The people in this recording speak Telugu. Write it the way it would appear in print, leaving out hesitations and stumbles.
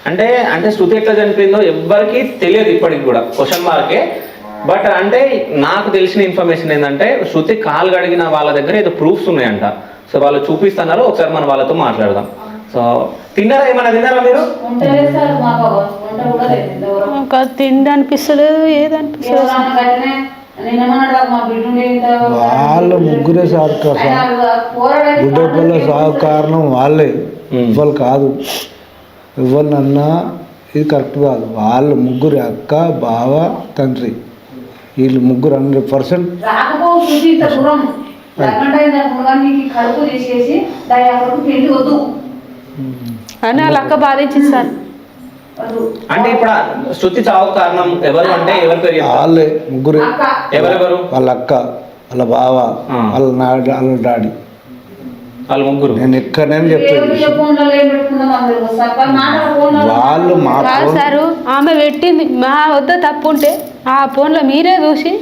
అంటే అంటే శృతి ఎట్లా చనిపోయిందో ఎవ్వరికి తెలియదు ఇప్పటికి కూడా, క్వశ్చన్ మార్కే. బట్ అంటే నాకు తెలిసిన ఇన్ఫర్మేషన్ ఏంటంటే శృతి కాలు కడిగిన వాళ్ళ దగ్గర ఏదో ప్రూఫ్స్ ఉన్నాయంట. సో వాళ్ళు చూపిస్తున్నారు, ఒకసారి మనం వాళ్ళతో మాట్లాడదాం. సో తిన్నారా, ఏమన్నా తిన్నారా మీరు? తిండి అనిపిస్తలేదు, ఏది అనిపిస్తలేదు. వాళ్ళు ముగ్గురే సార్, గుడ్డపల్ల సాగు కారణం వాళ్ళే, ఇవ్వాలి కాదు. ఇవ్వాలన్నా ఇది కరెక్ట్ కాదు. వాళ్ళు ముగ్గురు, అక్క, బావ, తండ్రి, వీళ్ళు ముగ్గురు 100%. అని వాళ్ళ అక్క బాధించింది సార్. అంటే ఇప్పుడు శృతి చావు కారణం ఎవరు అంటే ఎవరి పేరు? వాళ్ళే ముగ్గురు. ఎవరెవరు? వాళ్ళ అక్క, వాళ్ళ బావ, వాళ్ళ డాడీ, వాళ్ళు ముగ్గురు. నేను ఎక్కడైనా చెప్పేది వాళ్ళు మా సారు ఆమె పెట్టింది, మా వద్ద తప్పు ఉంటే ఆ ఫోన్లో మీరే చూసి